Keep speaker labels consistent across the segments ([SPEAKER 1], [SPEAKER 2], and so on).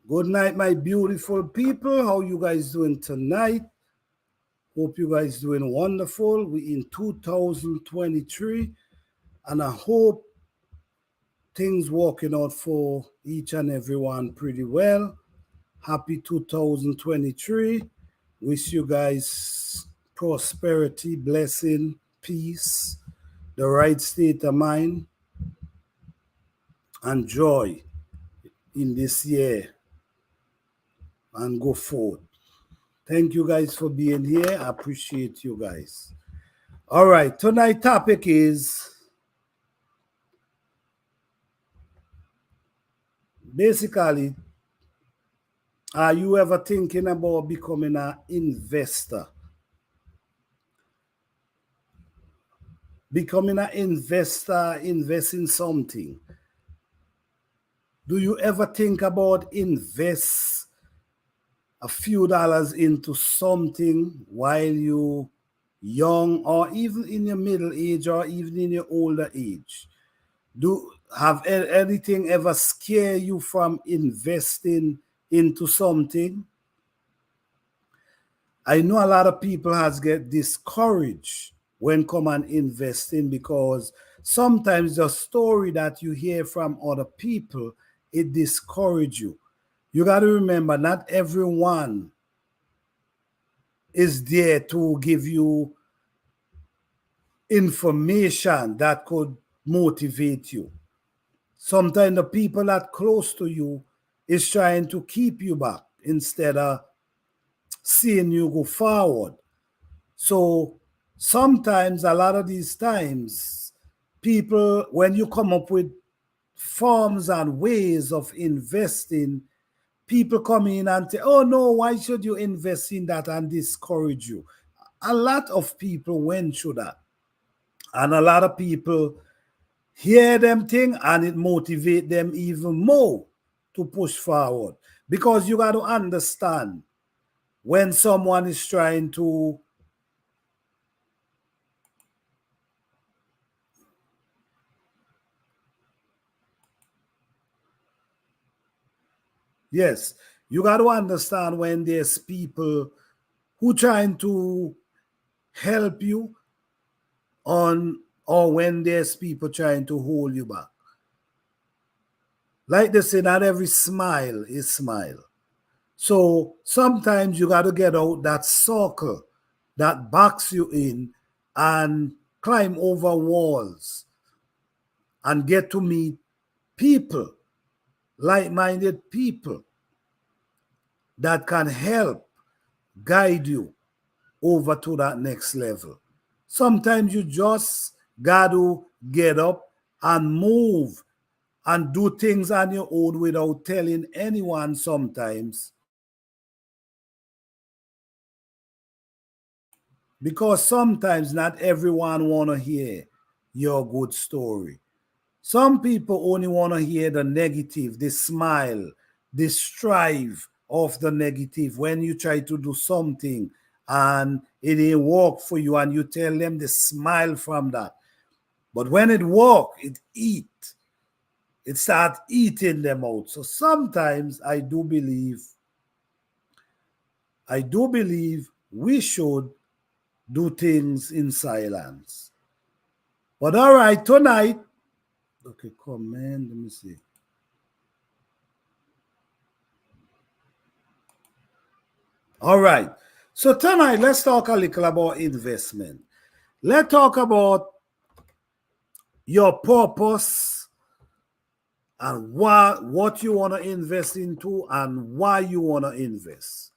[SPEAKER 1] Good night, my beautiful people. How you guys doing tonight? Hope you guys doing wonderful. We in 2023, and I hope things working out for each and everyone pretty well. Happy 2023. Wish you guys prosperity, blessing, peace, the right state of mind, and joy in this year and go forward. Thank you guys for being here. I appreciate you guys. All right, tonight's topic is basically, are you ever thinking about becoming an investor? Becoming an investor, invest in something. Do you ever think about invest a few dollars into something while you young or even in your middle age or even in your older age? Do have anything ever scare you from investing into something? I know a lot of people has get discouraged when come and investing because sometimes the story that you hear from other people, it discourage you. You got to remember, not everyone is there to give you information that could motivate you. Sometimes the people that close to you is trying to keep you back instead of seeing you go forward. So sometimes, a lot of these times, people, when you come up with forms and ways of investing, people come in and say, oh no, why should you invest in that, and discourage you. A lot of people went through that. And a lot of people hear them thing and it motivate them even more to push forward. Because you got to understand when someone is trying to, yes, you got to understand when there's people who trying to help you on, or when there's people trying to hold you back. Like they say, not every smile is smile. So sometimes you got to get out that circle that backs you in and climb over walls and get to meet people, like-minded people that can help guide you over to that next level. Sometimes you just got to get up and move and do things on your own without telling anyone sometimes, because sometimes not everyone want to hear your good story. Some people only want to hear the negative, the smile, the strive of the negative when you try to do something and it ain't work for you, and you tell them the smile from that. But when it work, it eat. It start eating them out. So sometimes I do believe we should do things in silence. But all right, tonight, okay, come man, let me see. All right. So tonight, let's talk a little about investment. Let's talk about your purpose and what you want to invest into and why you want to invest.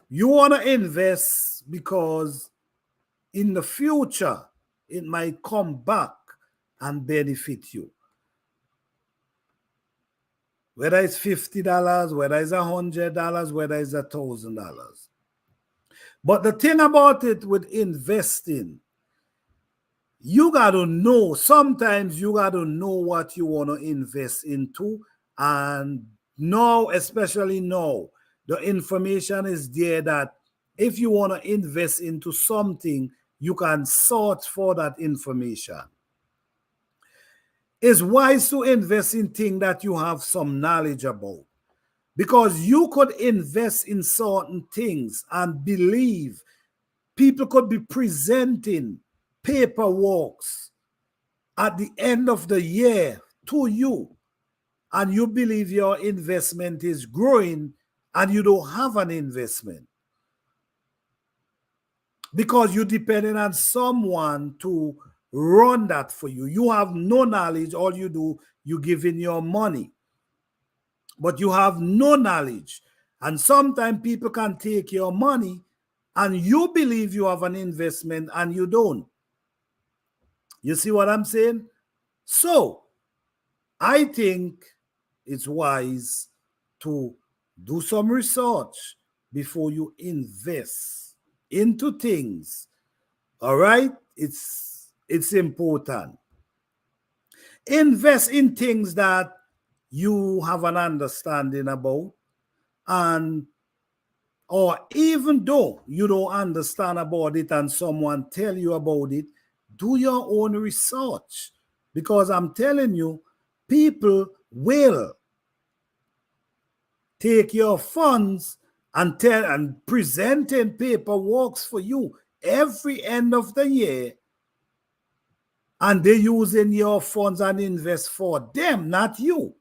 [SPEAKER 1] You want to invest because in the future, it might come back and benefit you. Whether it's $50, whether it's $100, whether it's $1,000. But the thing about it with investing, you got to know, sometimes you got to know what you want to invest into. And now, especially now, the information is there that if you want to invest into something, you can sort for that information. It's wise to invest in things that you have some knowledge about. Because you could invest in certain things and believe people could be presenting paperwork at the end of the year to you, and you believe your investment is growing and you don't have an investment because you're depending on someone to run that for you. You have no knowledge. All you do, you give in your money, but you have no knowledge. And sometimes people can take your money and you believe you have an investment and you don't. You see what I'm saying? So I think it's wise to do some research before you invest into things. All right? It's important. Invest in things that you have an understanding about, and or even though you don't understand about it and someone tell you about it, do your own research, because I'm telling you, people will take your funds and tell and presenting paperwork for you every end of the year, and they using your funds and invest for them, not you.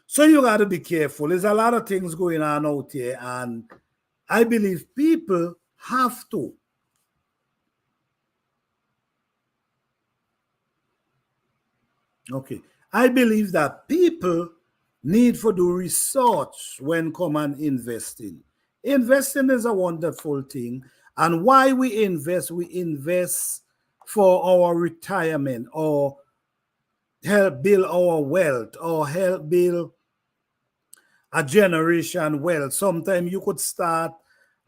[SPEAKER 1] So you got to be careful. There's a lot of things going on out here, and I believe people have to. Okay. I believe that people need to do research when come and investing. Investing is a wonderful thing. And why we invest for our retirement or help build our wealth or help build a generation wealth. Sometimes you could start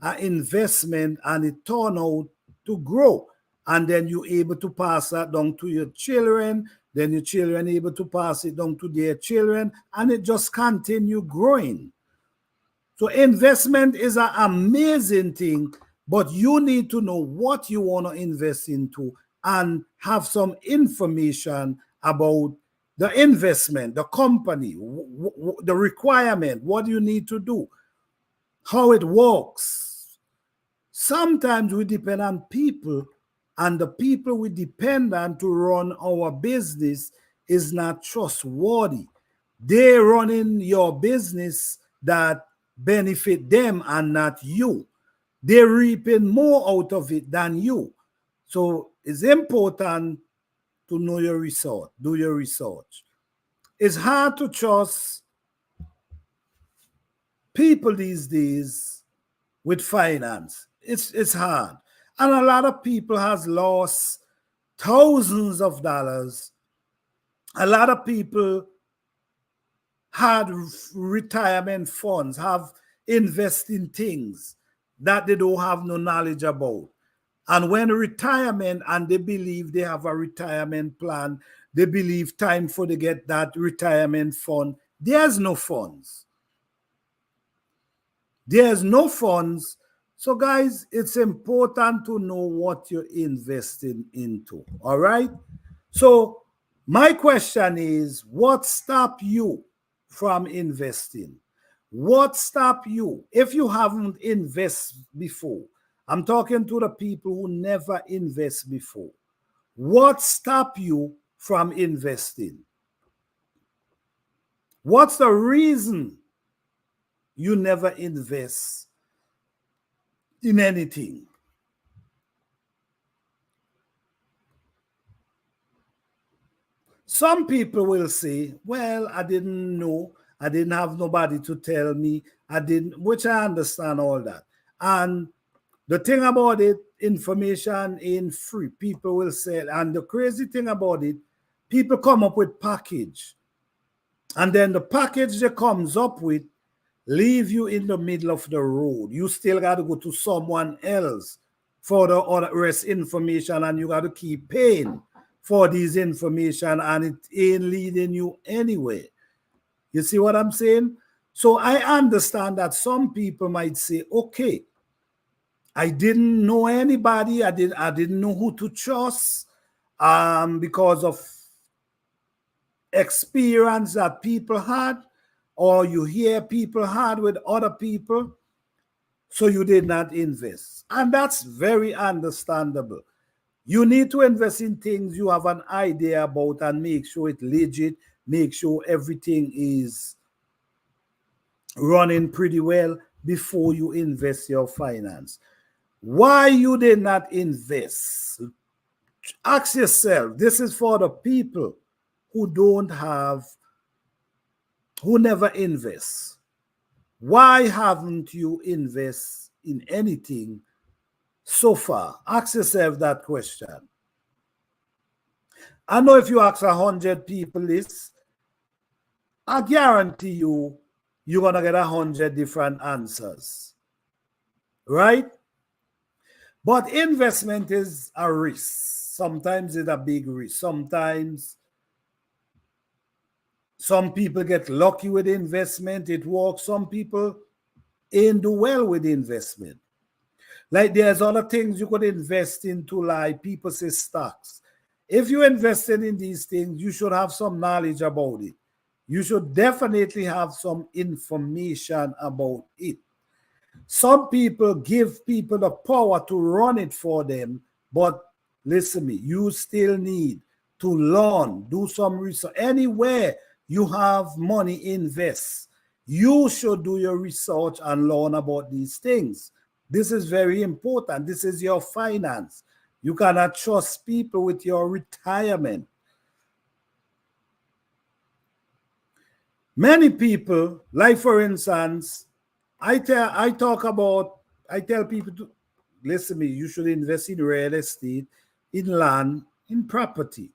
[SPEAKER 1] an investment and it turn out to grow. And then you're able to pass that down to your children. Then your children able to pass it down to their children. And it just continue growing. So investment is an amazing thing, but you need to know what you want to invest into and have some information about the investment, the company, the requirement, what you need to do, how it works. Sometimes we depend on people, and the people we depend on to run our business is not trustworthy. They running your business that benefit them and not you. They're reaping more out of it than you. So it's important to know your research, do your research. It's hard to trust people these days with finance. It's hard. And a lot of people has lost thousands of dollars. A lot of people had retirement funds, have invest in things that they don't have no knowledge about. And when retirement, and they believe they have a retirement plan, they believe time for to get that retirement fund. There's no funds. There's no funds. So, guys, it's important to know what you're investing into. All right. So, my question is, what stop you from investing? What stop you if you haven't invested before? I'm talking to the people who never invest before. What stop you from investing? What's the reason you never invest in anything? Some people will say, well, I didn't know. I didn't have nobody to tell me. I didn't, which I understand all that. And the thing about it, information ain't free. People will say, and the crazy thing about it, people come up with package. And then the package that comes up with leave you in the middle of the road. You still got to go to someone else for the other rest information, and you got to keep paying for these information, and it ain't leading you anywhere. You see what I'm saying? So I understand that some people might say, okay, I didn't know anybody, I didn't know who to trust because of experience that people had, or you hear people had with other people, so you did not invest. And that's very understandable. You need to invest in things you have an idea about and make sure it's legit, make sure everything is running pretty well before you invest your finance. Why you did not invest? Ask yourself. This is for the people who don't have, who never invest. Why haven't you invest in anything so far? Ask yourself that question. I know if you ask 100 people this, I guarantee you, you're going to get 100 different answers, right? But investment is a risk. Sometimes it's a big risk. Sometimes some people get lucky with investment, it works. Some people ain't do well with investment. Like there's other things you could invest into, like people say stocks. If you invested in these things, you should have some knowledge about it. You should definitely have some information about it. Some people give people the power to run it for them, but listen to me, you still need to learn, do some research. Anywhere you have money, invest. You should do your research and learn about these things. This is very important. This is your finance. You cannot trust people with your retirement. Many people, like for instance, I tell people to listen to me, you should invest in real estate, in land, in property.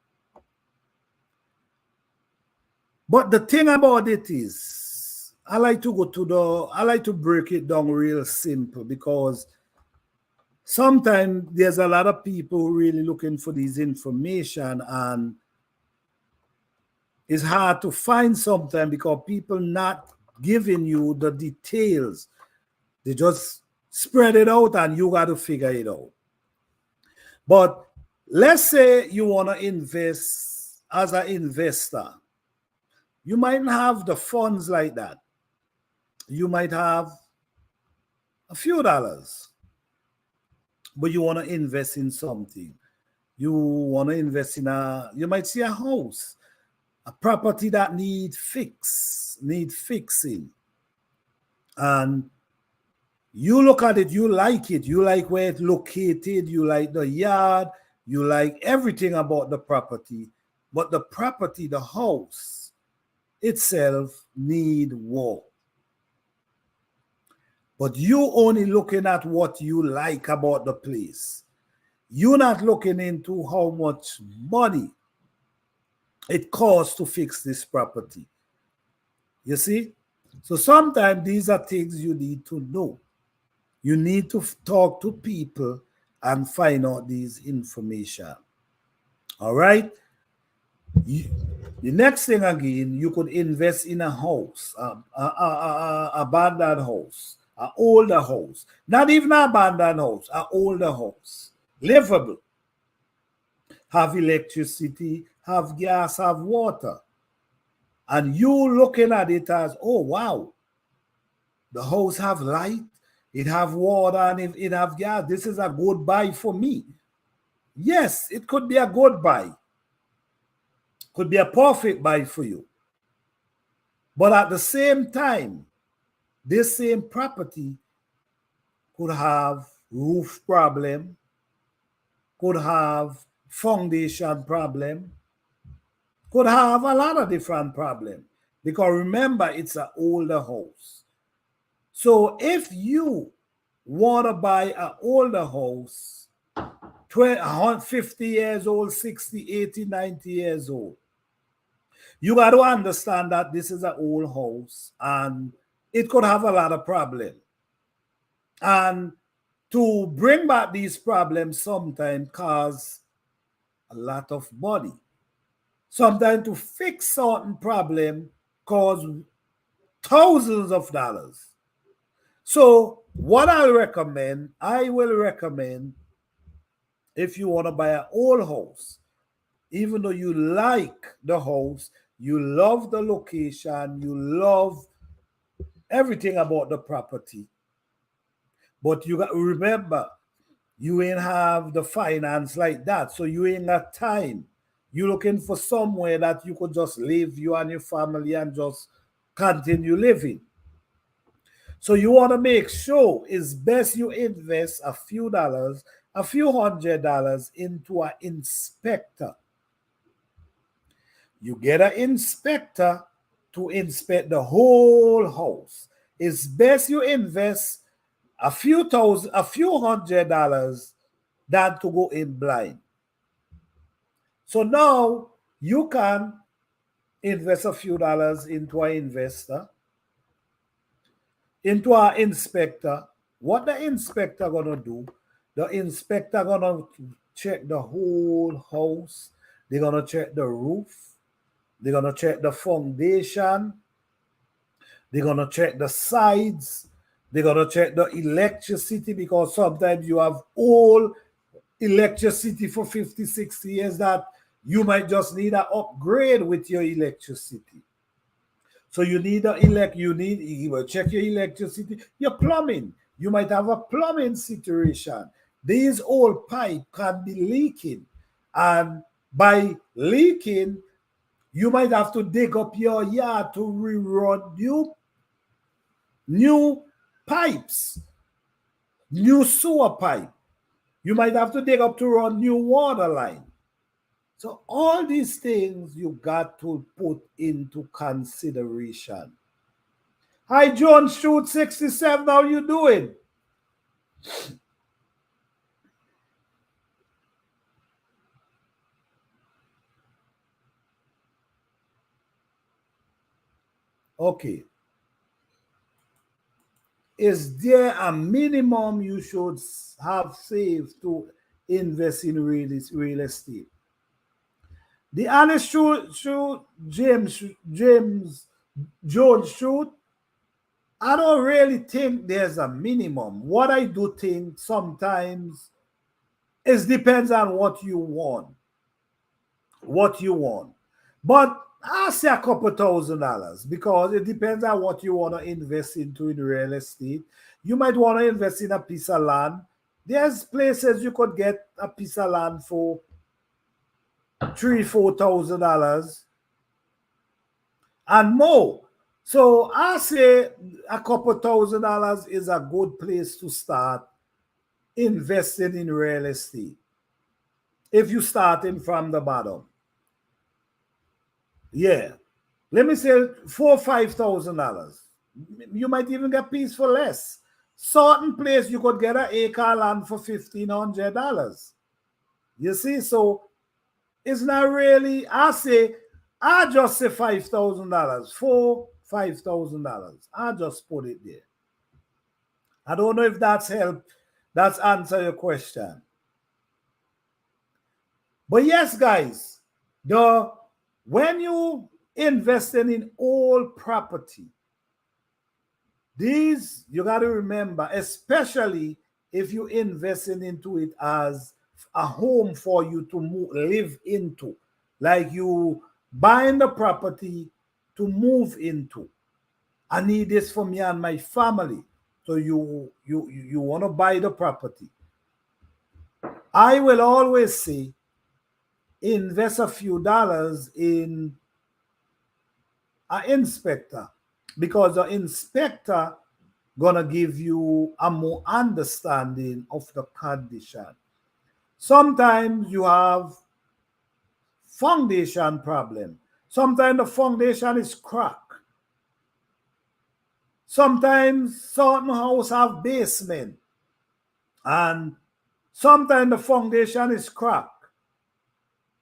[SPEAKER 1] But the thing about it is, I like to break it down real simple, because sometimes there's a lot of people really looking for this information, and it's hard to find sometimes because people not giving you the details. They just spread it out and you got to figure it out. But let's say you want to invest as an investor. You might have the funds like that. You might have a few dollars, but you want to invest in something. You want to invest in you might see a house, a property that need fixing. And you look at it, you like where it's located, you like the yard, you like everything about the property. But the property, the house itself need work. But you only looking at what you like about the place. You're not looking into how much money it costs to fix this property. You see? So sometimes these are things you need to know. You need to talk to people and find out these information. All right? The next thing again, you could invest in a house, a abandoned house, an older house. Not even an abandoned house, an older house. Livable. Have electricity, have gas, have water. And you looking at it as, oh, wow, the house have light, it have water, and it have gas. This is a good buy for me. Yes, it could be a good buy. Could be a perfect buy for you. But at the same time, this same property could have roof problem, could have foundation problem, could have a lot of different problems. Because remember, it's an older house. So if you want to buy an older house, 50 years old, 60, 80, 90 years old, you got to understand that this is an old house and it could have a lot of problems. And to bring back these problems sometimes cause a lot of money. Sometimes to fix certain problem cause thousands of dollars. So what I will recommend if you want to buy an old house, even though you like the house, you love the location, you love everything about the property, but you got to remember, you ain't have the finance like that, so you ain't got time. You looking for somewhere that you could just live, you and your family, and just continue living. So you want to make sure it's best you invest a few dollars, a few $100 into an inspector. You get an inspector to inspect the whole house. It's best you invest a few thousand, a few $100 than to go in blind. So now you can invest a few dollars into an investor, into an inspector. What the inspector gonna do? The inspector gonna check the whole house. They're gonna check the roof. They're gonna check the foundation. They're gonna check the sides. They're gonna check the electricity, because sometimes you have all electricity for 50, 60 years that you might just need an upgrade with your electricity. So you need you will check your electricity, your plumbing. You might have a plumbing situation. These old pipe can be leaking. And by leaking, you might have to dig up your yard to rerun new pipes, new sewer pipe. You might have to dig up to run new water line. So all these things you got to put into consideration. Hi, John Shoot 67. How you doing? Okay. Is there a minimum you should have saved to invest in real estate? The honest shoot, James Jones shoot. I don't really think there's a minimum. What I do think sometimes it depends on what you want. What you want. But I say a couple $1,000, because it depends on what you want to invest into in real estate. You might want to invest in a piece of land. There's places you could get a piece of land for $3,000, $4,000 and more. So I say a couple $1,000 is a good place to start investing in real estate if you're starting from the bottom. Yeah. Let me say $4,000, $5,000. You might even get piece for less. Certain place you could get an acre land for $1,500. You see, so it's not really. I just say $5,000, $5,000. I just put it there. I don't know if that's helped. That's answer your question. But yes, guys, the when you investing in all property, these you got to remember, especially if you investing into it as a home for you to live into, like you buying the property to move into. I need this for me and my family. So you want to buy the property. I will always say invest a few dollars in an inspector, because the inspector gonna give you a more understanding of the condition. Sometimes you have foundation problem. Sometimes the foundation is cracked. Sometimes certain house have basement, and sometimes the foundation is cracked.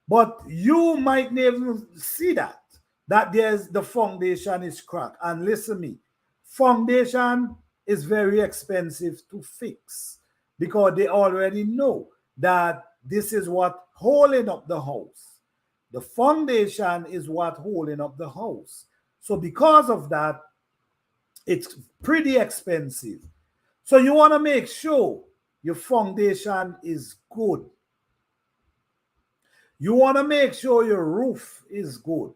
[SPEAKER 1] But you might never see that there's the foundation is cracked. And listen me, foundation is very expensive to fix, because they already know that this is what holding up the house. The foundation is what holding up the house. So because of that, it's pretty expensive. So you want to make sure your foundation is good. You want to make sure your roof is good.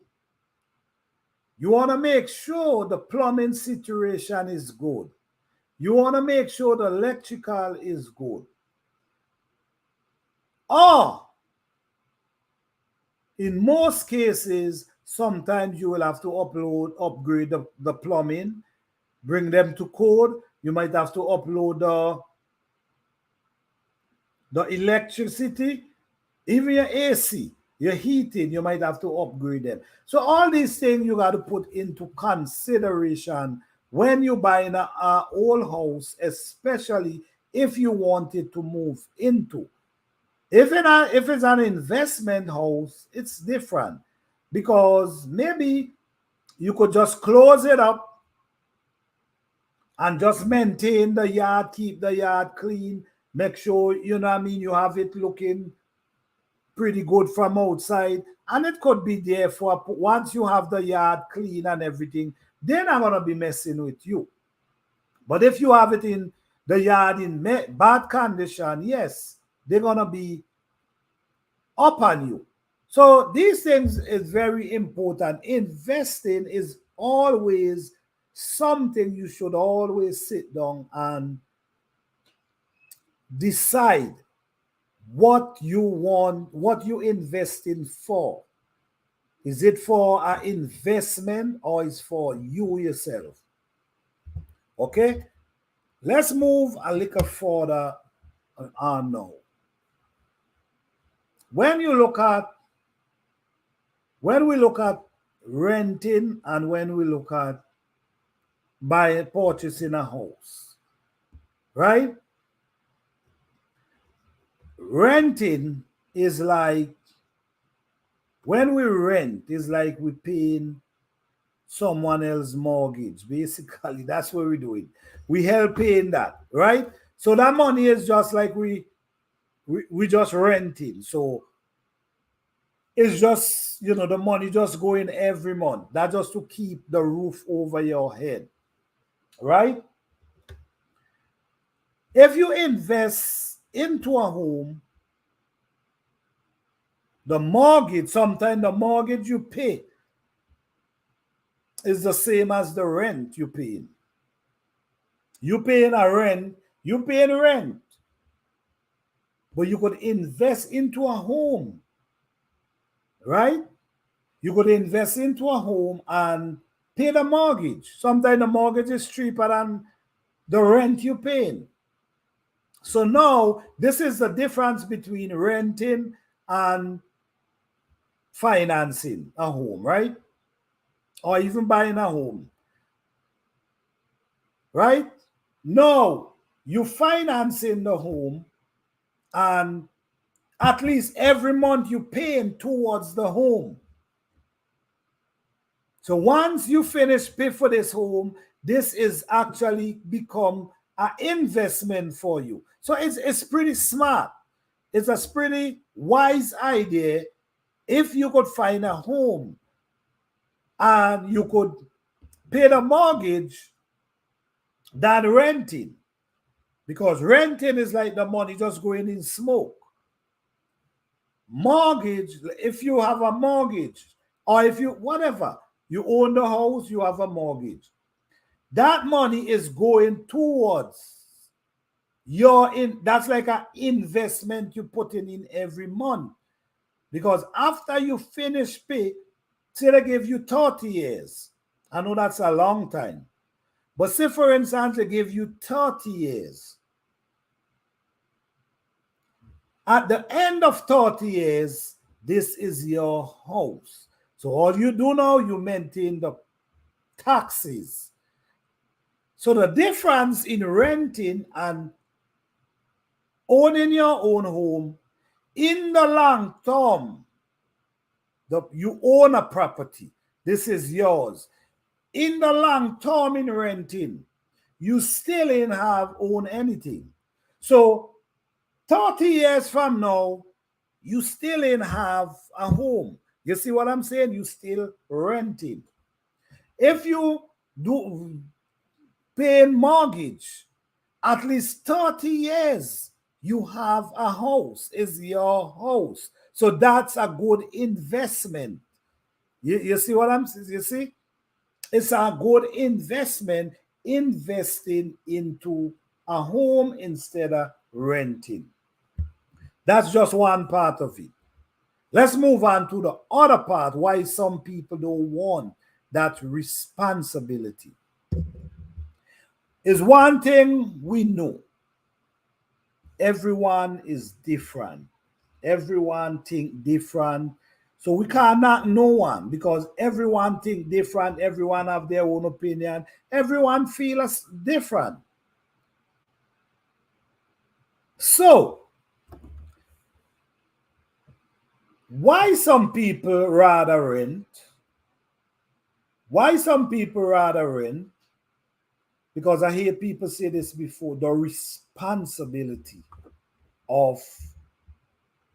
[SPEAKER 1] You want to make sure the plumbing situation is good. You want to make sure the electrical is good. Or, in most cases, sometimes you will have to upgrade the plumbing, bring them to code. You might have to upload the electricity, even your AC, your heating, you might have to upgrade them. So all these things you got to put into consideration when you buy a old house, especially if you wanted to move into. If it's an investment house, it's different because maybe you could just close it up and just maintain the yard, keep the yard clean, make sure, you know what I mean, you have it looking pretty good from outside, and it could be there for once you have the yard clean and everything, they're not gonna be messing with you. But if you have it in the yard in bad condition, yes, they're gonna be up on you. So these things is very important. Investing is always something you should always sit down and decide what you want, what you invest in for. Is it for an investment or is for you yourself? Okay, let's move a little further on now. When you look at when we look at renting and when we look at buying purchasing a house, right? Renting is like when we rent is like we paying someone else's mortgage. Basically, that's what we're doing. We help paying that, right? So that money is just like we just renting. So it's just, you know, the money just going every month. That just to keep the roof over your head, right? If you invest into a home, the mortgage, sometimes the mortgage you pay is the same as the rent you paying. You paying a rent, you paying rent, but you could invest into a home, right? You could invest into a home and pay the mortgage. Sometimes the mortgage is cheaper than the rent you're paying. So now this is the difference between renting and financing a home, right? Or even buying a home, right? No, you financing the home and at least every month you paying towards the home. So once you finish pay for this home, this is actually become an investment for you. So it's pretty smart. It's a pretty wise idea if you could find a home and you could pay the mortgage than renting. Because renting is like the money just going in smoke. Mortgage, if you have a mortgage, or if you, whatever, you own the house, you have a mortgage. That money is going towards that's like an investment you put in every month. Because after you finish pay, say they give you 30 years. I know that's a long time. But say, for instance, they give you 30 years. At the end of 30 years, this is your house. So all you do now, you maintain the taxes. So the difference in renting and owning your own home, in the long term, you own a property. This is yours. In the long term in renting, you still ain't have own anything. So 30 years from now, you still ain't have a home. You see what I'm saying? You still renting. If you do paying mortgage, at least 30 years, you have a house, is your house. So that's a good investment. You see what I'm saying? You see? It's a good investment investing into a home instead of renting. That's just one part of it. Let's move on to the other part why some people don't want that responsibility. Is one thing we know. Everyone is different. Everyone think different. So we cannot know one because everyone think different. Everyone have their own opinion. Everyone feels different. So why some people rather rent? Why some people rather rent? Because I hear people say this before, the responsibility of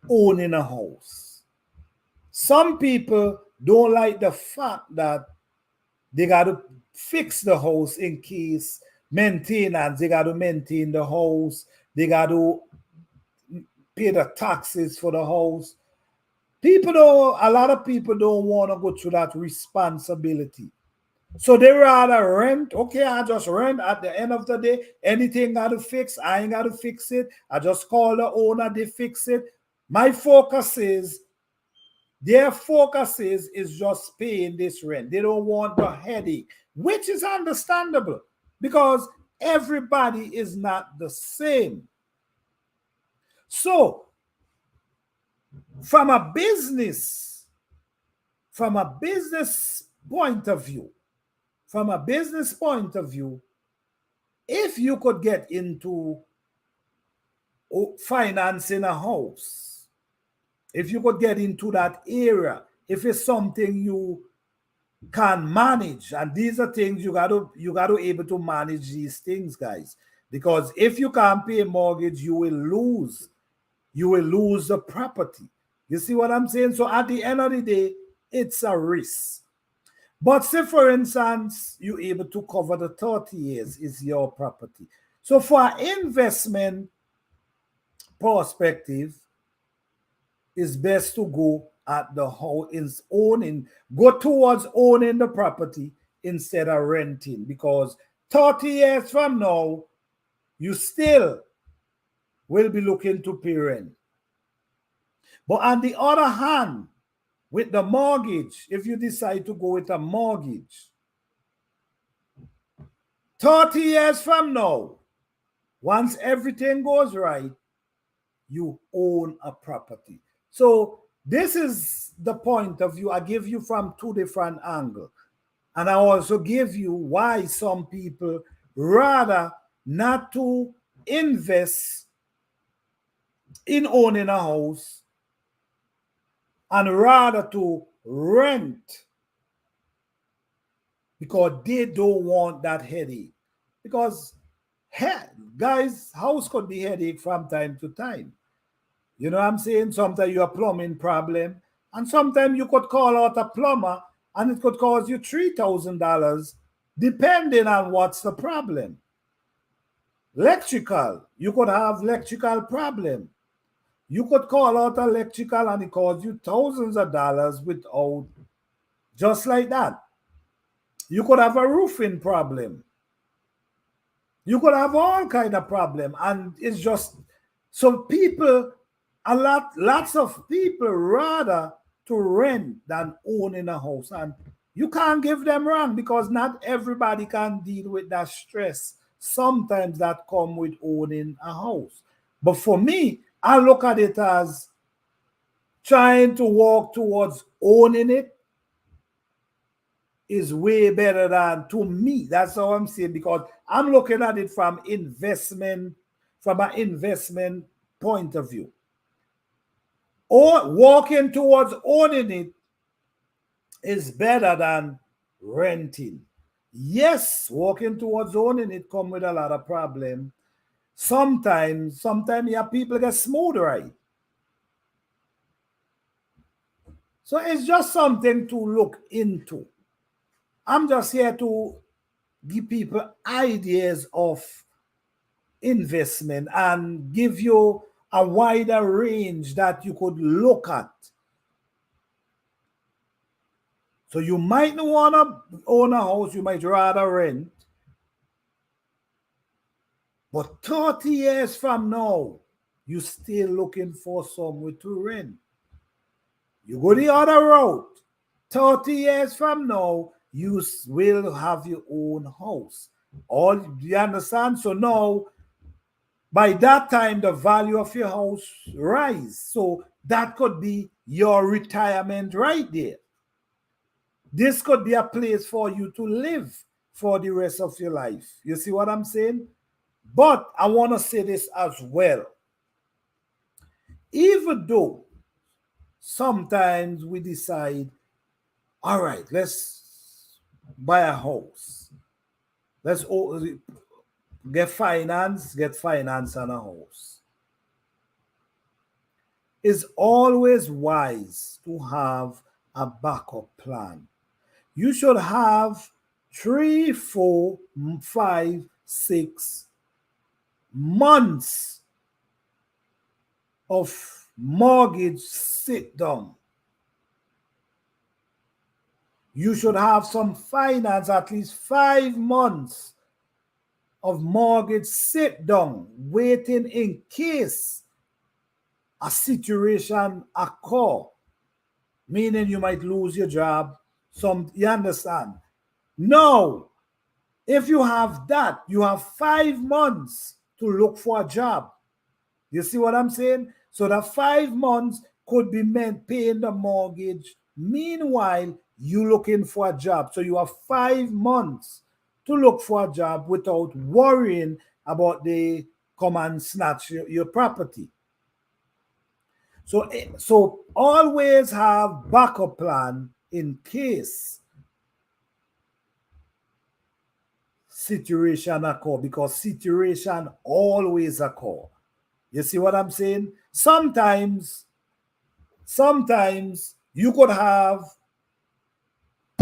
[SPEAKER 1] owning a house. Some people don't like the fact that they got to fix the house in case maintenance, they got to maintain the house, they got to pay the taxes for the house. People don't, a lot of people don't want to go through that responsibility. So they rather rent. Okay, I just rent. At the end of the day, anything got to fix, I ain't got to fix it. I just call the owner, they fix it. My focus is, their focus is just paying this rent. They don't want the headache, which is understandable because everybody is not the same. So, from a business, from a business point of view, from a business point of view, if you could get into financing a house, if you could get into that area, if it's something you can manage, and these are things you got to able to manage these things, guys, because if you can't pay a mortgage, you will lose the property. You see what I'm saying? So at the end of the day, it's a risk. But say, for instance, you're able to cover the 30 years is your property. So for investment perspective, it's best to go at the whole is owning, go towards owning the property instead of renting, because 30 years from now, you still will be looking to pay rent. But on the other hand, with the mortgage, if you decide to go with a mortgage, 30 years from now, once everything goes right, you own a property. So this is the point of view I give you from two different angles. And I also give you why some people rather not to invest in owning a house and rather to rent because they don't want that headache. Because, guys, house could be headache from time to time. You know what I'm saying? Sometimes you have plumbing problem, and sometimes you could call out a plumber, and it could cost you $3,000, depending on what's the problem. Electrical, you could have electrical problem. You could call out electrical, and it costs you thousands of dollars without, just like that. You could have a roofing problem. You could have all kind of problem, and it's just so people, lots of people rather to rent than owning a house, and you can't give them wrong because not everybody can deal with that stress. Sometimes that come with owning a house, but for me, I look at it as trying to walk towards owning it is way better than, to me. That's how I'm saying, because I'm looking at it from an investment point of view. Or walking towards owning it is better than renting. Yes, walking towards owning it come with a lot of problem. Sometimes yeah, people get smooth right. So it's just something to look into. I'm just here to give people ideas of investment and give you a wider range that you could look at. So you might not want to own a house, you might rather rent. But 30 years from now, you still looking for somewhere to rent. You go the other route. 30 years from now, you will have your own house. All you understand? So now, by that time, the value of your house rise. So that could be your retirement right there. This could be a place for you to live for the rest of your life. You see what I'm saying? But I want to say this as well. Even though sometimes we decide, all right, let's buy a house. Let's get finance on a house. It's always wise to have a backup plan. You should have 3, 4, 5, 6 months of mortgage sit down. You should have some finance, at least 5 months of mortgage sit down, waiting in case a situation occur, meaning you might lose your job. You understand? No, if you have that, you have 5 months to look for a job. You see what I'm saying? So the 5 months could be meant paying the mortgage. Meanwhile, you looking for a job. So you have 5 months to look for a job without worrying about they come and snatch your property. So always have backup plan in case situation occur, because situation always occur. You see what I'm saying? Sometimes you could have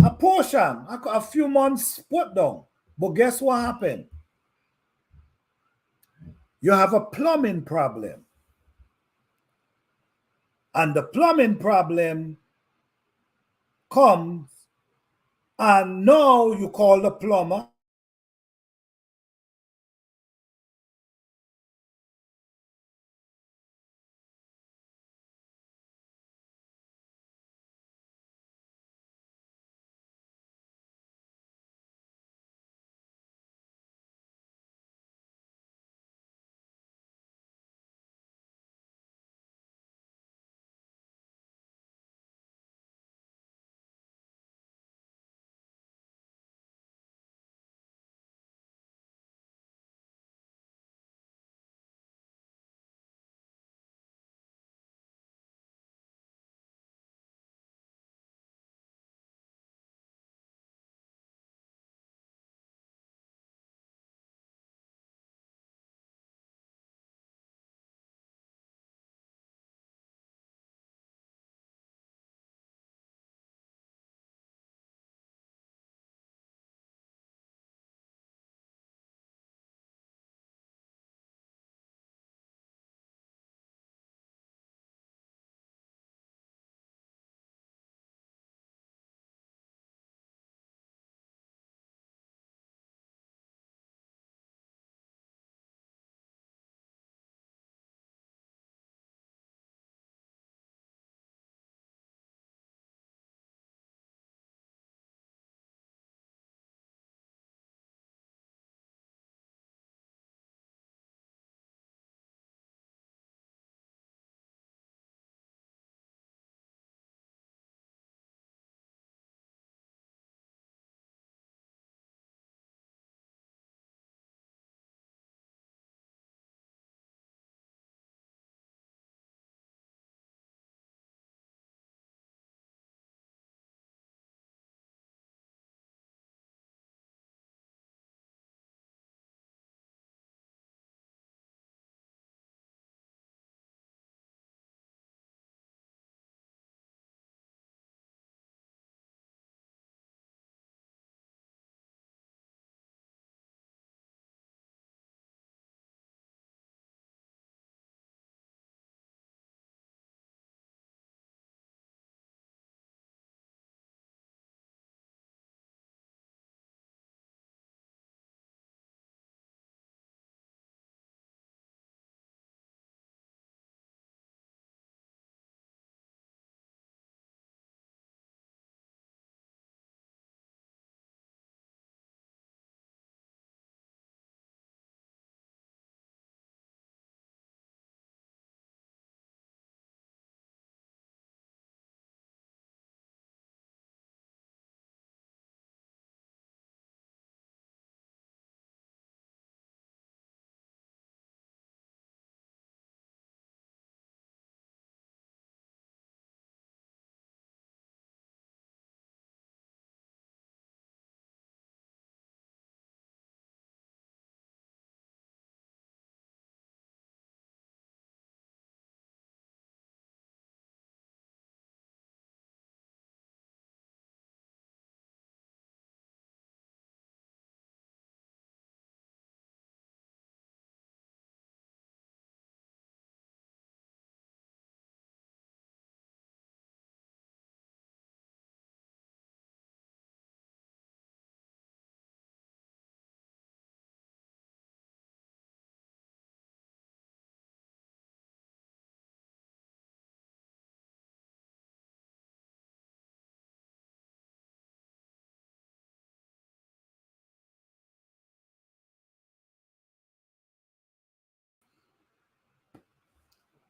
[SPEAKER 1] a portion, a few months put down. But guess what happened? You have a plumbing problem. And the plumbing problem comes, and now you call the plumber.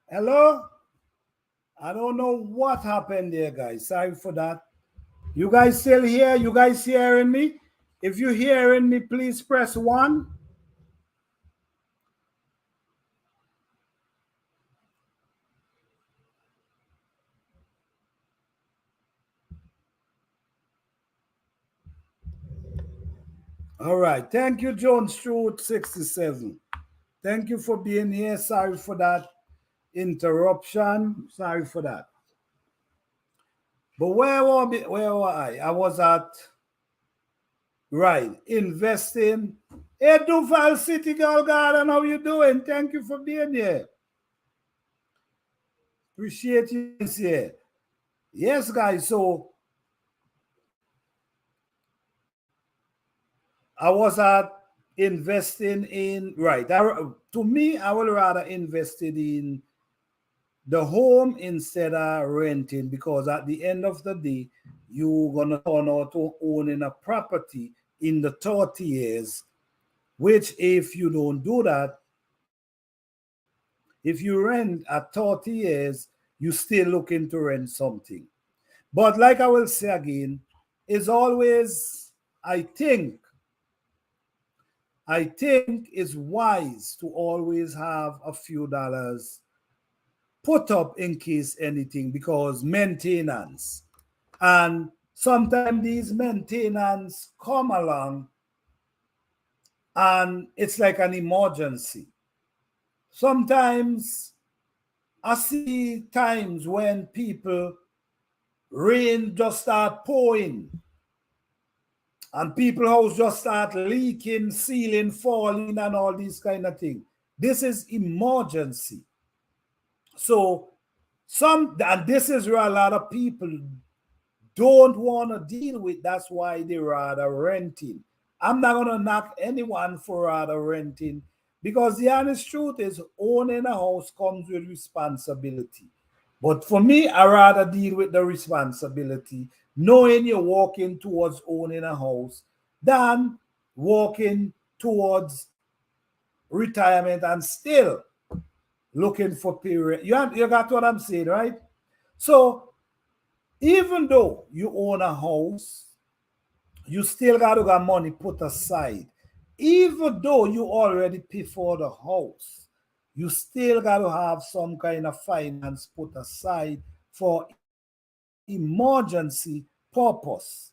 [SPEAKER 1] Hello? I don't know what happened there, guys. Sorry for that. You guys still here? You guys hearing me? If you're hearing me, please press 1. All right. Thank you, John Stewart 67. Thank you for being here. Sorry for that interruption. Sorry for that. But where were I? I was at, right, investing. Hey, Duval City Girl Garden, how you doing? Thank you for being here. Appreciate you here. Yes, guys. So I was at investing in, right. To me, I would rather invested in the home instead of renting, because at the end of the day, you're gonna turn out to owning a property in the 30 years, which if you don't do that, if you rent at 30 years, you still looking to rent something. But like I will say again, it's always, I think it's wise to always have a few dollars put up in case anything, because maintenance. And sometimes these maintenance come along and it's like an emergency. Sometimes I see times when people, rain just start pouring and people house just start leaking, ceiling falling and all these kind of things. This is emergency. So and this is where a lot of people don't want to deal with. That's why they rather renting. I'm not gonna knock anyone for rather renting, because the honest truth is owning a house comes with responsibility. But for me, I rather deal with the responsibility, knowing you're walking towards owning a house, than walking towards retirement and still looking for period. You got what I'm saying, right? So even though you own a house, you still got to got money put aside. Even though you already pay for the house, you still got to have some kind of finance put aside for emergency purpose.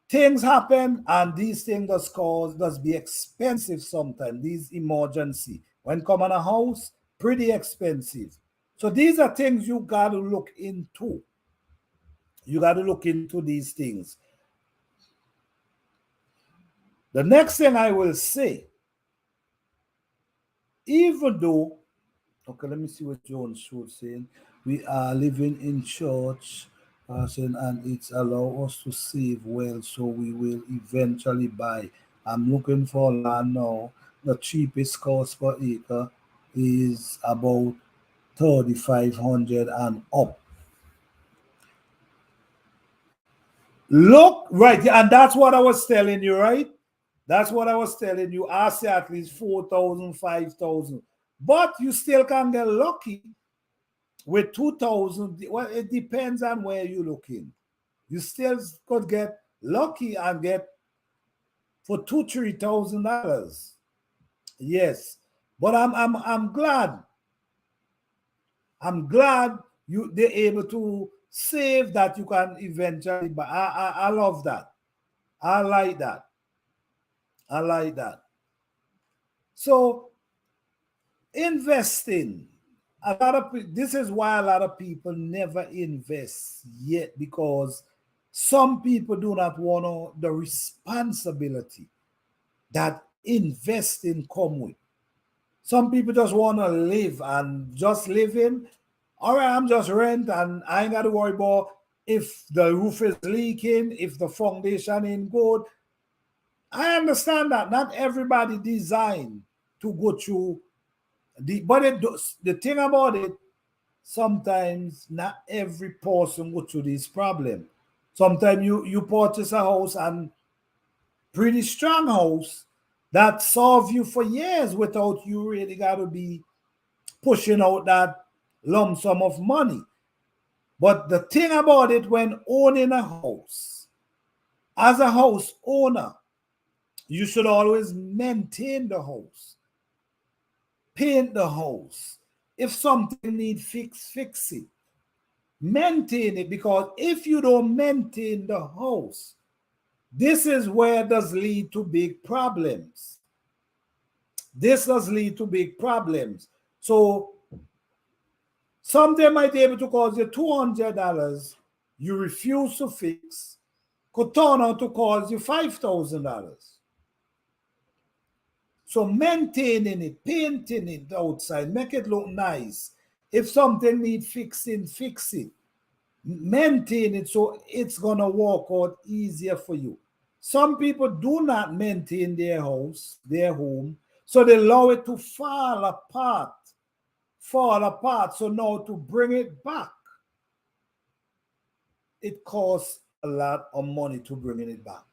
[SPEAKER 1] Things happen and these things does be expensive sometimes. These emergency when come on a house, pretty expensive. So these are things you got to look into. You got to look into these things. The next thing I will say, even though, okay, let me see what John Schultz saying. We are living in church, saying, and it's allow us to save well, so we will eventually buy. I'm looking for land now. The cheapest cost per acre is about 3,500 and up. Look, right, yeah, and that's what I was telling you, right? That's what I was telling you. I say at least 4,000, 5,000, but you still can get lucky with 2,000. Well, it depends on where you're looking. You still could get lucky and get for $2,000, $3,000. Yes, but I'm glad. I'm glad they're able to save that you can eventually buy. I love that. I like that. I like that. So investing, this is why a lot of people never invest yet, because some people do not want the responsibility that investing come with. Some people just want to live and just living. All right, I'm just rent and I ain't got to worry about if the roof is leaking, if the foundation ain't good. I understand that not everybody designed to go through but the thing about it, sometimes not every person go through this problem. Sometimes you purchase a house, and pretty strong house that serve you for years without you really got to be pushing out that lump sum of money. But the thing about it, when owning a house, as a house owner, you should always maintain the house, paint the house. If something needs fix it. Maintain it, because if you don't maintain the house, this is where it does lead to big problems. This does lead to big problems. So something might be able to cost you $200, you refuse to fix, could turn out to cost you $5,000. So maintaining it, painting it outside, make it look nice. If something needs fixing, fix it. Maintain it so it's gonna work out easier for you. Some people do not maintain their house, their home, so they allow it to fall apart. So now to bring it back, it costs a lot of money to bring it back.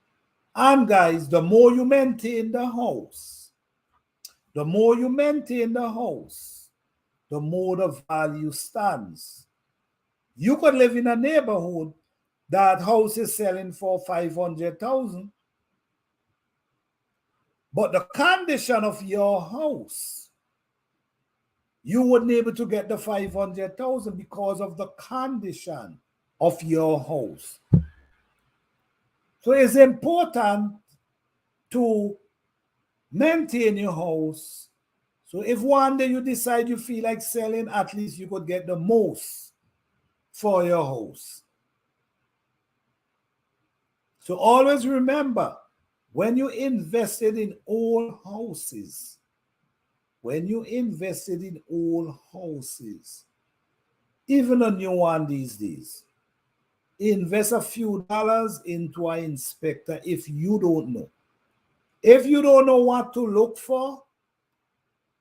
[SPEAKER 1] And guys, the more you maintain the house, the more the value stands. You could live in a neighborhood that house is selling for 500,000, but the condition of your house, you wouldn't be able to get the 500,000 because of the condition of your house. So it's important to maintain your house. So if one day you decide you feel like selling, at least you could get the most for your house. So always remember, when you invested in old houses, even a new one these days, invest a few dollars into an inspector if you don't know. If you don't know what to look for,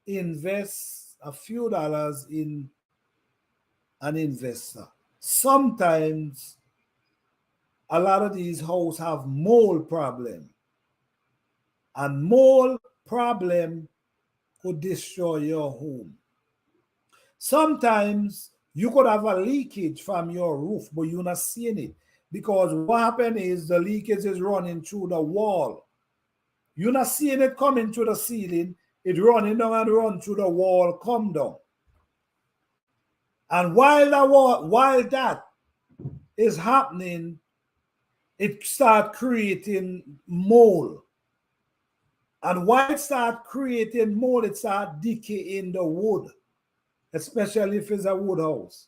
[SPEAKER 1] invest a few dollars in an investor. Sometimes a lot of these houses have mold problem, and mold problem could destroy your home. Sometimes you could have a leakage from your roof, but you're not seeing it, because what happened is the leakage is running through the wall. You're not seeing it coming through the ceiling. It's running down and run through the wall, come down. And while that is happening, it start creating mold. And while it start creating mold, it start decaying the wood, especially if it's a wood house.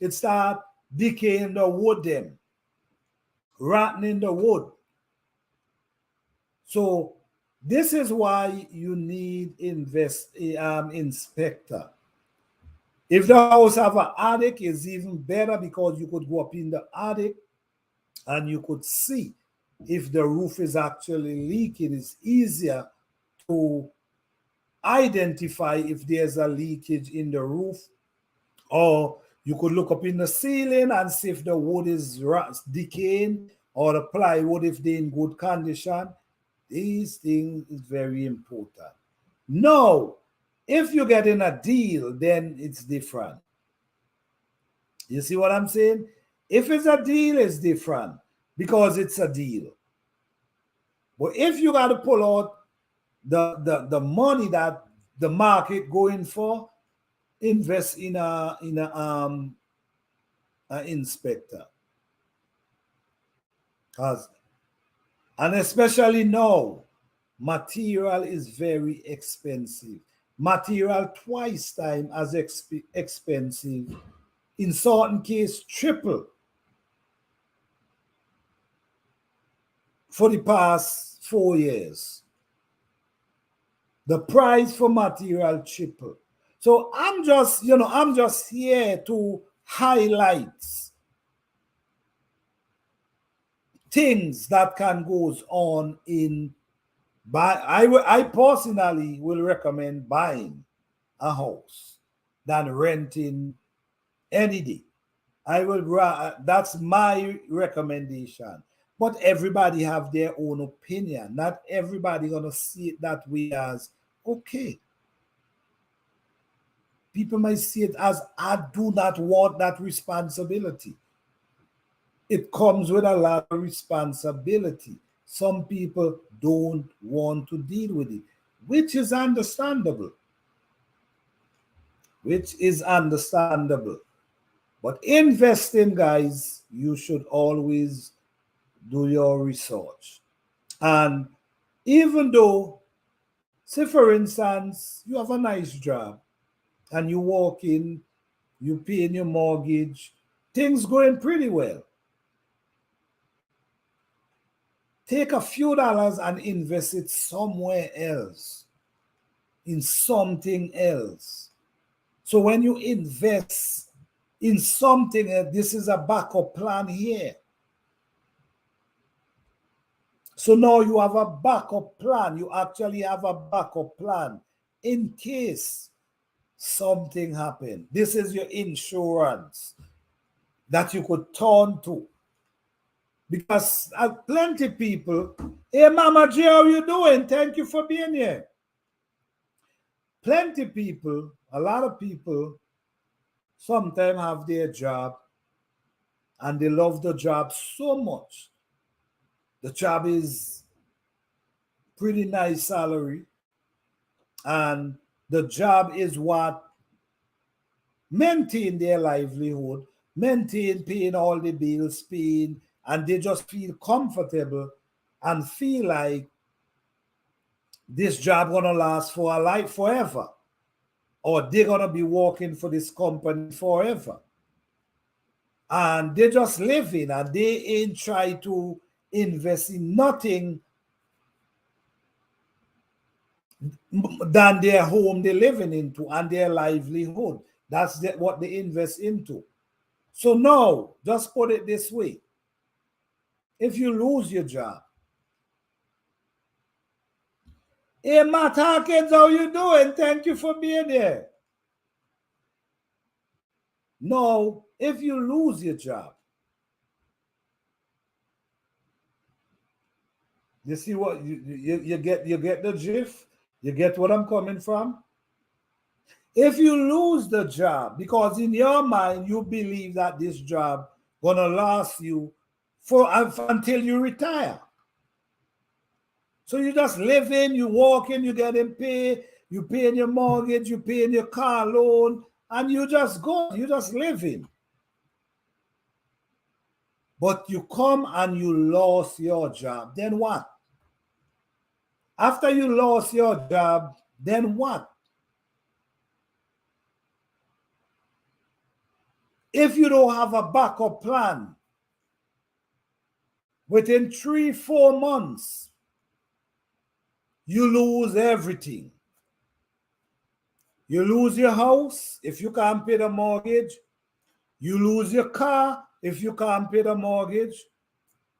[SPEAKER 1] It start decaying the wood then, rotting the wood. So this is why you need inspector. If the house have an attic, it's even better, because you could go up in the attic and you could see if the roof is actually leaking. It's easier to identify if there's a leakage in the roof. Or you could look up in the ceiling and see if the wood is decaying, or the plywood if they're in good condition. These things is very important. No, if you get in a deal, then it's different. You see what I'm saying? If it's a deal, it's different, because it's a deal. But if you got to pull out the money that the market going for, invest in an inspector. And especially now, material is very expensive. Material twice time as expensive. In certain case, triple for the past 4 years. The price for material triple. So I'm just here to highlight things that can goes on in I personally will recommend buying a house than renting any day. That's my recommendation. But everybody have their own opinion. Not everybody gonna see it that way as okay. People might see it as, I do not want that responsibility. It comes with a lot of responsibility. Some people don't want to deal with it, which is understandable. Which is understandable. But investing, guys, you should always do your research. And even though, say for instance, you have a nice job and you walk in, you paying your mortgage, things going pretty well. Take a few dollars and invest it somewhere else, in something else. So when you invest in something, this is a backup plan here. So now you have a backup plan. You actually have a backup plan in case something happened. This is your insurance that you could turn to. Because plenty people, hey Mama J, how you doing? Thank you for being here. Plenty people, a lot of people sometimes have their job and they love the job so much. The job is pretty nice salary, and the job is what maintain their livelihood, maintain paying all the bills, paying, and they just feel comfortable and feel like this job gonna last for a life forever, or they're gonna be working for this company forever. And they just living and they ain't try to invest in nothing than their home they're living into and their livelihood. That's what they invest into. So now, just put it this way. If you lose your job, hey Matt Hawkins, how you doing? Thank you for being here. No, if you lose your job, you see what you get the gist? You get what I'm coming from? If you lose the job, because in your mind you believe that this job gonna last you for until you retire. So you just live in, you walk in, you getting paid, you paying your mortgage, you paying your car loan, and you just go, you just live in. But you come and you lost your job, then what? After you lost your job, then what? If you don't have a backup plan, within 3-4 months, you lose everything. You lose your house if you can't pay the mortgage. You lose your car if you can't pay the mortgage.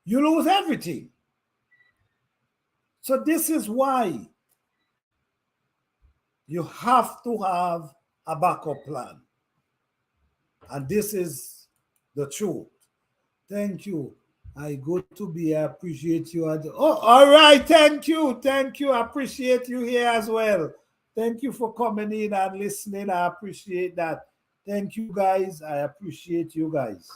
[SPEAKER 1] You lose everything. So this is why you have to have a backup plan. And this is the truth. Thank you. Good to be here. I appreciate you. Oh, all right. Thank you. Thank you. I appreciate you here as well. Thank you for coming in and listening. I appreciate that. Thank you, guys. I appreciate you guys.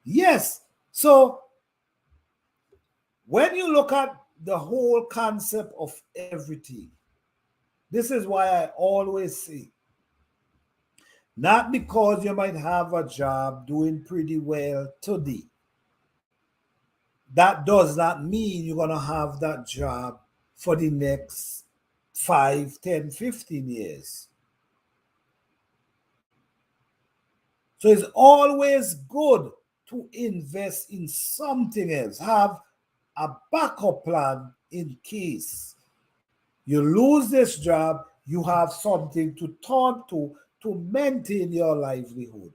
[SPEAKER 1] Yes. So when you look at the whole concept of everything, this is why I always say, not because you might have a job doing pretty well today, that does not mean you're going to have that job for the next 5, 10, 15 years. So it's always good to invest in something else. Have a backup plan in case you lose this job, you have something to turn to maintain your livelihood,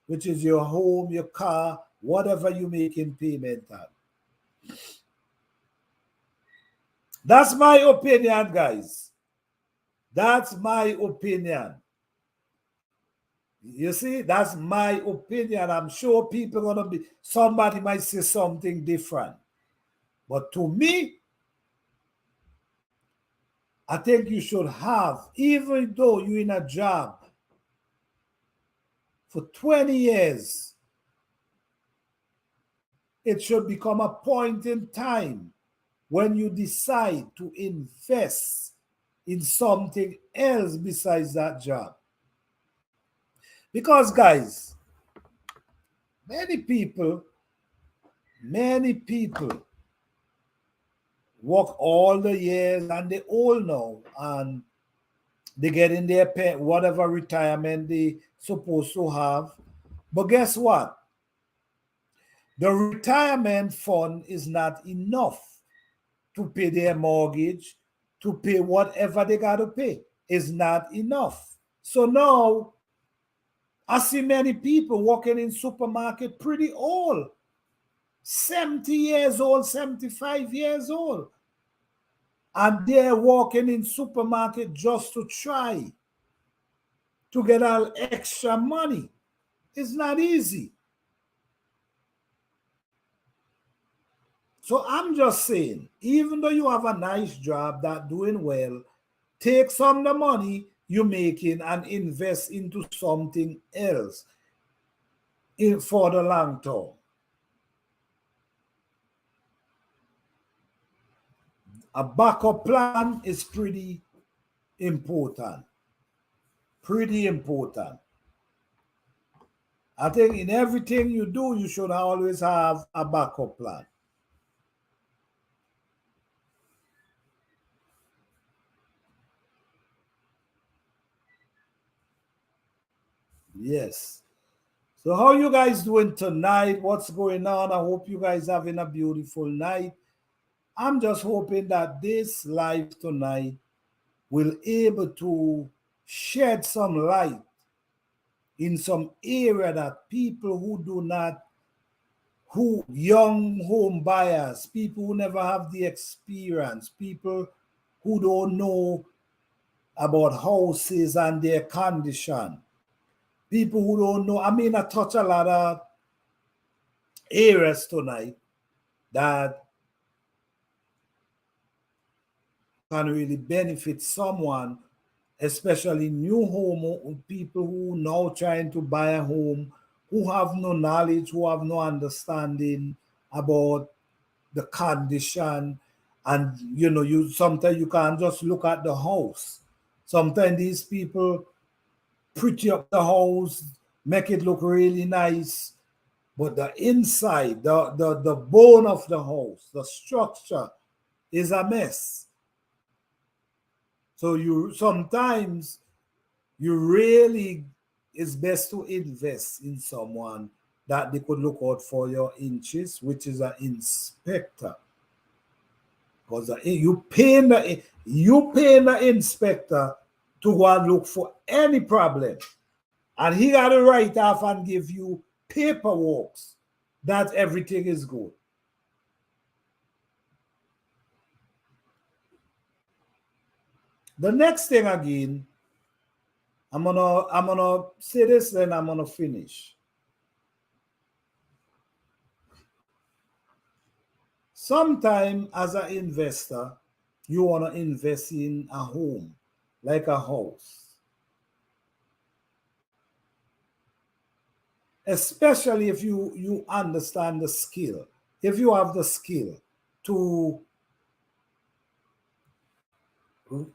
[SPEAKER 1] which is your home, your car, whatever you make in payment on. That's my opinion, guys. That's my opinion. You see, that's my opinion. I'm sure people are going to be, somebody might say something different. But to me, I think you should have, even though you're in a job for 20 years, it should become a point in time when you decide to invest in something else besides that job. Because, guys, many people, many people work all the years and they all know and they get in their pay, whatever retirement they supposed to have. But guess what? The retirement fund is not enough to pay their mortgage, to pay whatever they got to pay. It's not enough. So now I see many people working in supermarket pretty old, 70 years old, 75 years old. And they're working in supermarket just to try to get all extra money. It's not easy. So I'm just saying, even though you have a nice job that doing well, take some of the money you're making and invest into something else for the long term. A backup plan is pretty important. Pretty important. I think in everything you do, you should always have a backup plan. Yes. So how you guys doing tonight? What's going on? I hope you guys having a beautiful night. I'm just hoping that this live tonight will able to shed some light in some area that people who do not, who young home buyers, people who never have the experience, people who don't know about houses and their condition, people who don't know. I mean, I touch a lot of areas tonight that can really benefit someone, especially new home people who now trying to buy a home, who have no knowledge, who have no understanding about the condition. And you sometimes you can't just look at the house. Sometimes these people pretty up the house, make it look really nice, but the inside, the bone of the house, the structure is a mess. So you sometimes you really, it's best to invest in someone that they could look out for your inches, which is an inspector. Because you pay the inspector to go and look for any problem, and he got to write off and give you paperwork that everything is good. The next thing again, I'm gonna say this, then I'm gonna finish. Sometime as an investor, you wanna invest in a home, like a house, especially if you understand the skill. If you have the skill to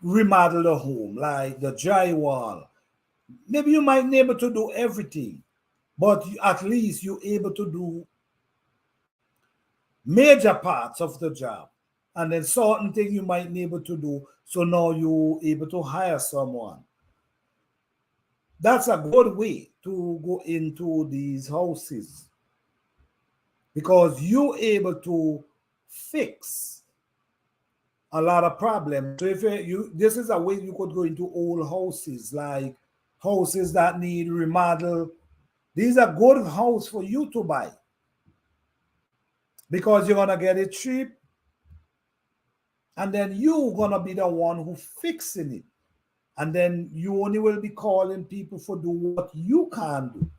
[SPEAKER 1] remodel the home, like the drywall, maybe you might be able to do everything, but at least you're able to do major parts of the job, and then certain thing you might be able to do. So now you're able to hire someone. That's a good way to go into these houses because you're able to fix a lot of problems. So if this is a way you could go into old houses, like houses that need remodel. These are good house for you to buy because you're gonna get it cheap, and then you're gonna be the one who fixing it, and then you only will be calling people for do what you can do.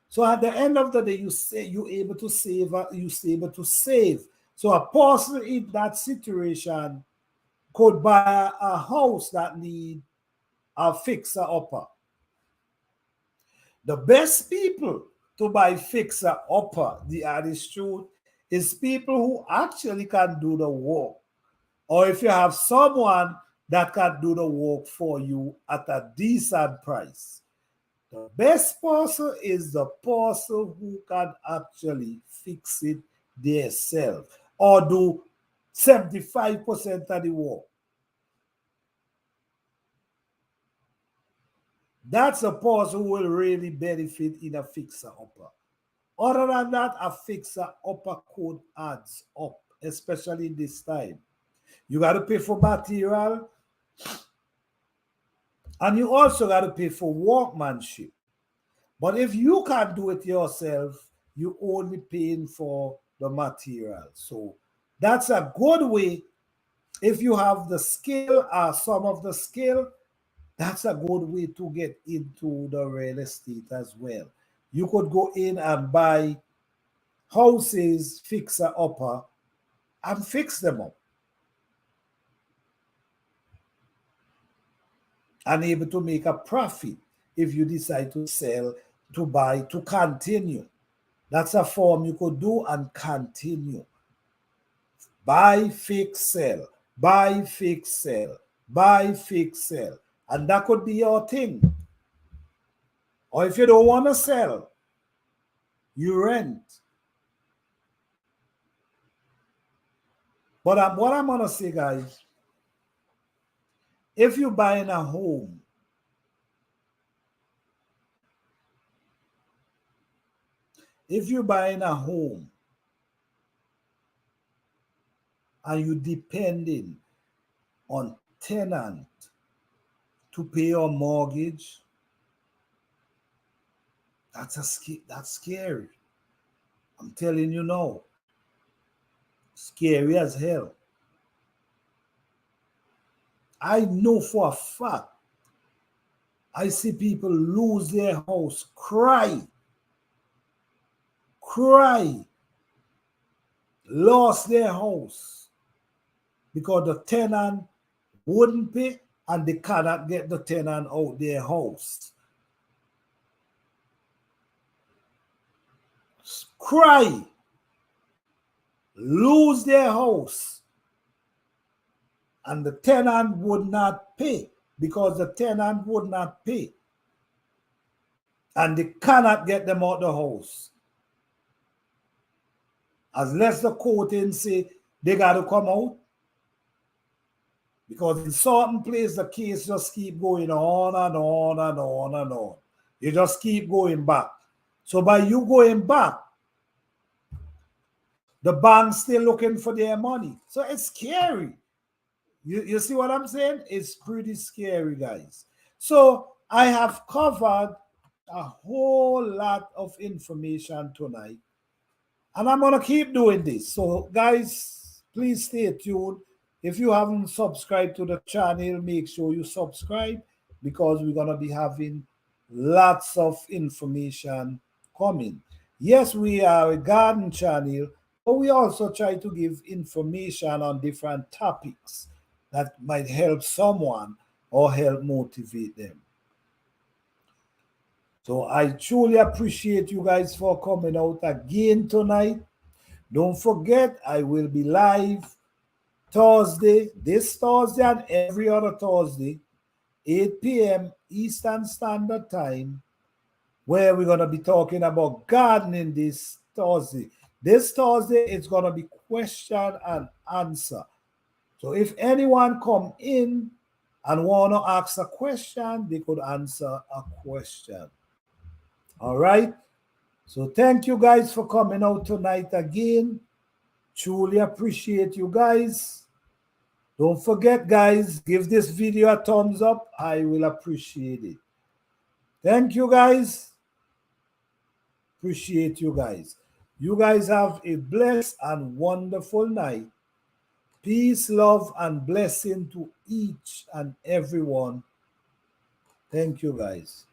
[SPEAKER 1] So at the end of the day, you say you're able to save. You able to save. So a person in that situation could buy a house that need a fixer-upper. The best people to buy fixer-upper, the honest truth, is people who actually can do the work. Or if you have someone that can do the work for you at a decent price. The best person is the person who can actually fix it themselves or do 75% of the work. That's a person who will really benefit in a fixer-upper. Other than that, a fixer-upper code adds up, especially this time. You got to pay for material, and you also got to pay for workmanship. But if you can't do it yourself, you only paying for the material. So that's a good way. If you have the skill or some of the skill, that's a good way to get into the real estate as well. You could go in and buy houses, fixer-upper, and fix them up. And able to make a profit if you decide to sell, to buy, to continue. That's a form you could do and continue. Buy, fix, sell. Buy, fix, sell. Buy, fix, sell. And that could be your thing. Or if you don't want to sell, you rent. But what I'm going to say, guys, if you're buying a home, and you're depending on tenant to pay your mortgage, that's scary. I'm telling you now. Scary as hell. I know for a fact, I see people lose their house, cry, lost their house because the tenant wouldn't pay and they cannot get the tenant out their house. Cry, lose their house, and the tenant would not pay because the tenant would not pay. And they cannot get them out the house. Unless the court in say they got to come out. Because in certain places, the case just keep going on and on and on and on. You just keep going back. So by you going back, the bank's still looking for their money. So it's scary. You see what I'm saying? It's pretty scary, guys. So I have covered a whole lot of information tonight. And I'm going to keep doing this. So, guys, please stay tuned. If you haven't subscribed to the channel, make sure you subscribe because we're going to be having lots of information coming. Yes, we are a garden channel, but we also try to give information on different topics that might help someone or help motivate them. So I truly appreciate you guys for coming out again tonight. Don't forget, I will be live Thursday, this Thursday and every other Thursday, 8 p.m. Eastern Standard Time, where we're going to be talking about gardening this Thursday. This Thursday, it's going to be question and answer. So if anyone come in and want to ask a question, they could answer a question. All right. So thank you guys for coming out tonight again. Truly appreciate you guys. Don't forget, guys, give this video a thumbs up. I will appreciate it. Thank you, guys. Appreciate you guys. You guys have a blessed and wonderful night. Peace, love, and blessing to each and everyone. Thank you, guys.